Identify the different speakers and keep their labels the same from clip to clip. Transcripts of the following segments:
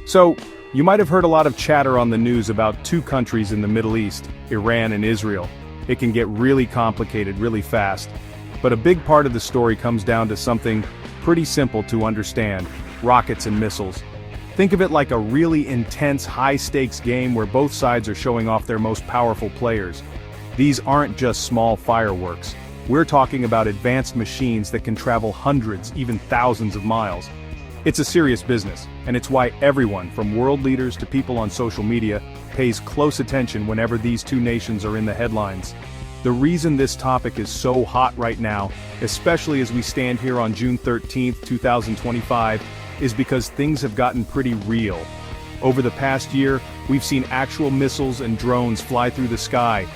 Speaker 1: So, you might have heard a lot of chatter on the news about two countries in the Middle East, Iran and Israel. It can get really complicated really fast. But a big part of the story comes down to something pretty simple to understand: rockets and missiles. Think of it like a really intense, high-stakes game where both sides are showing off their most powerful players. These aren't just small fireworks. We're talking about advanced machines that can travel hundreds, even thousands of miles. It's a serious business, and it's why everyone, from world leaders to people on social media, pays close attention whenever these two nations are in the headlines. The reason this topic is so hot right now, especially as we stand here on June 13, 2025, is because things have gotten pretty real. Over the past year, we've seen actual missiles and drones fly through the sky.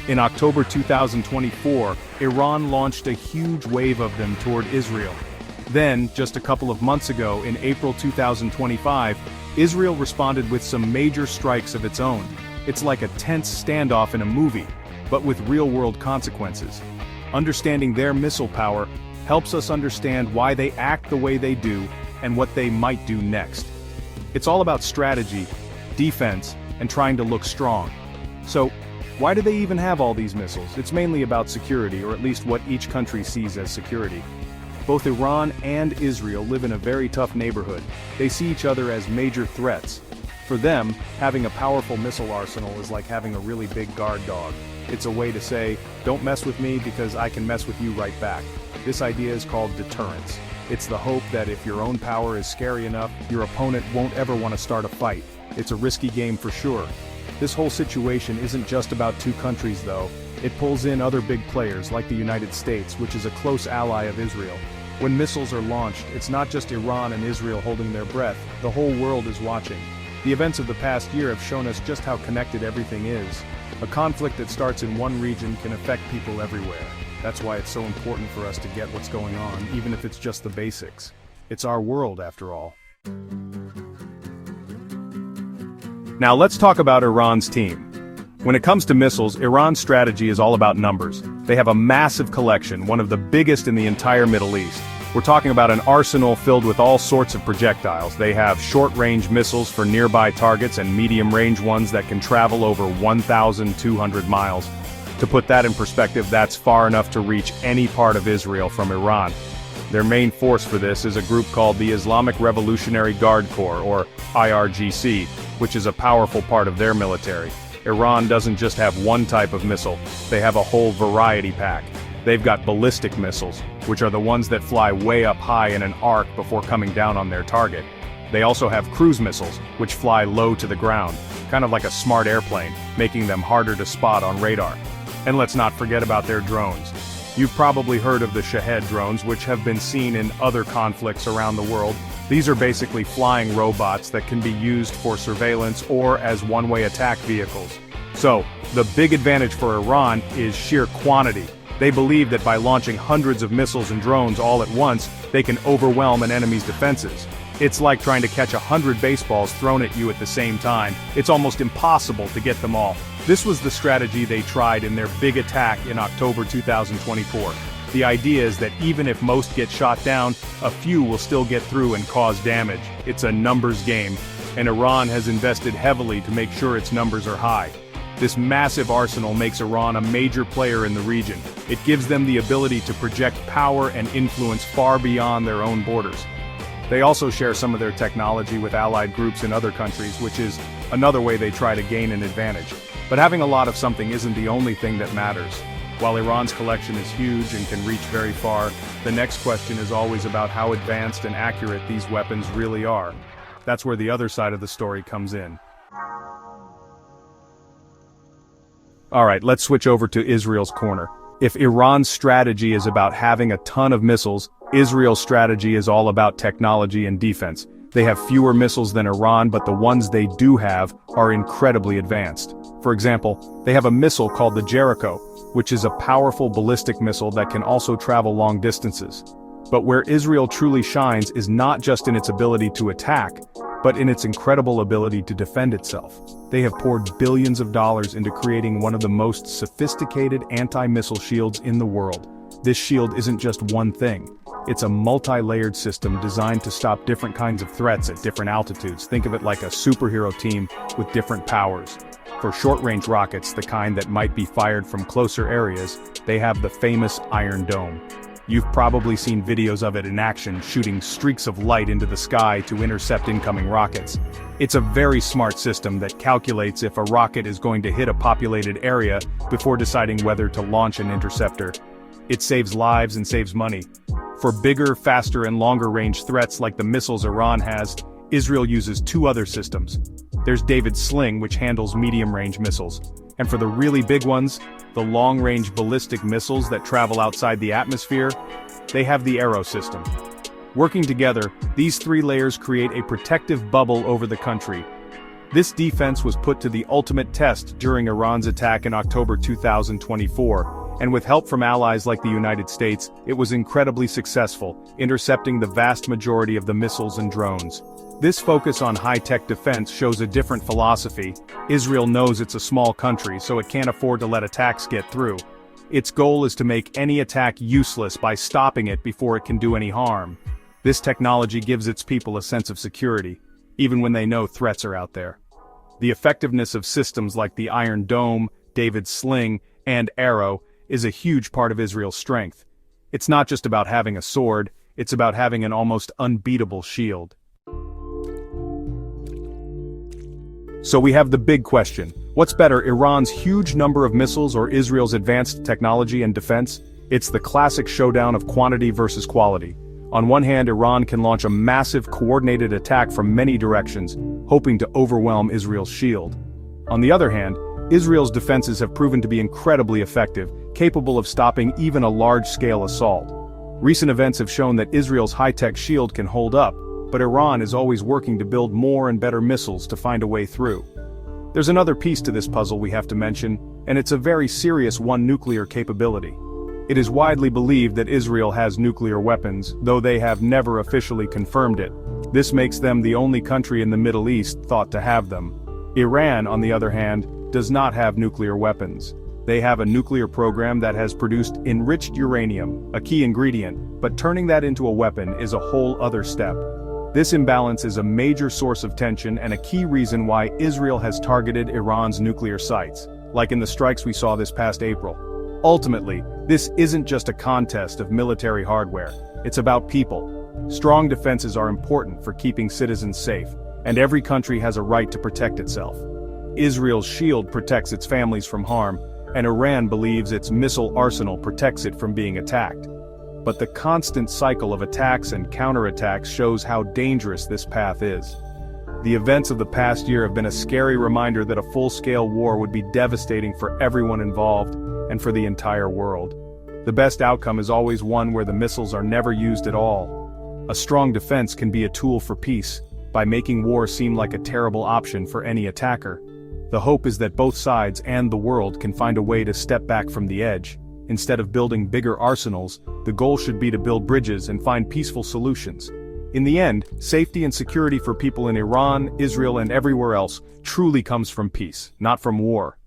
Speaker 1: In October 2024, Iran launched a huge wave of them toward Israel. Then, just a couple of months ago, in April 2025, Israel responded with some major strikes of its own. It's like a tense standoff in a movie, but with real-world consequences. Understanding their missile power helps us understand why they act the way they do and what they might do next. It's all about strategy, defense, and trying to look strong. So, why do they even have all these missiles? It's mainly about security, or at least what each country sees as security. Both Iran and Israel live in a very tough neighborhood. They see each other as major threats. For them, having a powerful missile arsenal is like having a really big guard dog. It's a way to say, don't mess with me because I can mess with you right back. This idea is called deterrence. It's the hope that if your own power is scary enough, your opponent won't ever want to start a fight. It's a risky game for sure. This whole situation isn't just about two countries though. It pulls in other big players like the United States, which is a close ally of Israel. When missiles are launched, it's not just Iran and Israel holding their breath, the whole world is watching. The events of the past year have shown us just how connected everything is. A conflict that starts in one region can affect people everywhere. That's why it's so important for us to get what's going on, even if it's just the basics. It's our world, after all. Now let's talk about Iran's team. When it comes to missiles, Iran's strategy is all about numbers. They have a massive collection, one of the biggest in the entire Middle East. We're talking about an arsenal filled with all sorts of projectiles. They have short-range missiles for nearby targets and medium-range ones that can travel over 1,200 miles. To put that in perspective, that's far enough to reach any part of Israel from Iran. Their main force for this is a group called the Islamic Revolutionary Guard Corps, or IRGC, which is a powerful part of their military. Iran doesn't just have one type of missile, they have a whole variety pack. They've got ballistic missiles, which are the ones that fly way up high in an arc before coming down on their target. They also have cruise missiles, which fly low to the ground, kind of like a smart airplane, making them harder to spot on radar. And let's not forget about their drones. You've probably heard of the Shahed drones, which have been seen in other conflicts around the world. These are basically flying robots that can be used for surveillance or as one-way attack vehicles. So, the big advantage for Iran is sheer quantity. They believe that by launching hundreds of missiles and drones all at once, they can overwhelm an enemy's defenses. It's like trying to catch 100 baseballs thrown at you at the same time. It's almost impossible to get them all. This was the strategy they tried in their big attack in October 2024. The idea is that even if most get shot down, a few will still get through and cause damage. It's a numbers game, and Iran has invested heavily to make sure its numbers are high. This massive arsenal makes Iran a major player in the region. It gives them the ability to project power and influence far beyond their own borders. They also share some of their technology with allied groups in other countries, which is another way they try to gain an advantage. But having a lot of something isn't the only thing that matters. While Iran's collection is huge and can reach very far, the next question is always about how advanced and accurate these weapons really are. That's where the other side of the story comes in. Alright, let's switch over to Israel's corner. If Iran's strategy is about having a ton of missiles, Israel's strategy is all about technology and defense. They have fewer missiles than Iran, but the ones they do have are incredibly advanced. For example, they have a missile called the Jericho, which is a powerful ballistic missile that can also travel long distances. But where Israel truly shines is not just in its ability to attack, but in its incredible ability to defend itself. They have poured billions of dollars into creating one of the most sophisticated anti-missile shields in the world. This shield isn't just one thing. It's a multi-layered system designed to stop different kinds of threats at different altitudes. Think of it like a superhero team with different powers. For short-range rockets, the kind that might be fired from closer areas, they have the famous Iron Dome. You've probably seen videos of it in action, shooting streaks of light into the sky to intercept incoming rockets. It's a very smart system that calculates if a rocket is going to hit a populated area before deciding whether to launch an interceptor. It saves lives and saves money. For bigger, faster and longer-range threats like the missiles Iran has, Israel uses two other systems. There's David's Sling, which handles medium-range missiles. And for the really big ones, the long-range ballistic missiles that travel outside the atmosphere, they have the Arrow system. Working together, these three layers create a protective bubble over the country. This defense was put to the ultimate test during Iran's attack in October 2024, and with help from allies like the United States, it was incredibly successful, intercepting the vast majority of the missiles and drones. This focus on high-tech defense shows a different philosophy. Israel knows it's a small country, so it can't afford to let attacks get through. Its goal is to make any attack useless by stopping it before it can do any harm. This technology gives its people a sense of security, even when they know threats are out there. The effectiveness of systems like the Iron Dome, David's Sling, and Arrow is a huge part of Israel's strength. It's not just about having a sword, it's about having an almost unbeatable shield. So we have the big question. What's better, Iran's huge number of missiles or Israel's advanced technology and defense? It's the classic showdown of quantity versus quality. On one hand, Iran can launch a massive coordinated attack from many directions, hoping to overwhelm Israel's shield. On the other hand, Israel's defenses have proven to be incredibly effective, capable of stopping even a large-scale assault. Recent events have shown that Israel's high-tech shield can hold up, but Iran is always working to build more and better missiles to find a way through. There's another piece to this puzzle we have to mention, and it's a very serious one: nuclear capability. It is widely believed that Israel has nuclear weapons, though they have never officially confirmed it. This makes them the only country in the Middle East thought to have them. Iran, on the other hand, does not have nuclear weapons. They have a nuclear program that has produced enriched uranium, a key ingredient, but turning that into a weapon is a whole other step. This imbalance is a major source of tension and a key reason why Israel has targeted Iran's nuclear sites, like in the strikes we saw this past April. Ultimately, this isn't just a contest of military hardware, it's about people. Strong defenses are important for keeping citizens safe, and every country has a right to protect itself. Israel's shield protects its families from harm, and Iran believes its missile arsenal protects it from being attacked. But the constant cycle of attacks and counterattacks shows how dangerous this path is. The events of the past year have been a scary reminder that a full-scale war would be devastating for everyone involved and for the entire world. The best outcome is always one where the missiles are never used at all. A strong defense can be a tool for peace, by making war seem like a terrible option for any attacker. The hope is that both sides and the world can find a way to step back from the edge. Instead of building bigger arsenals, the goal should be to build bridges and find peaceful solutions. In the end, safety and security for people in Iran, Israel, and everywhere else truly comes from peace, not from war.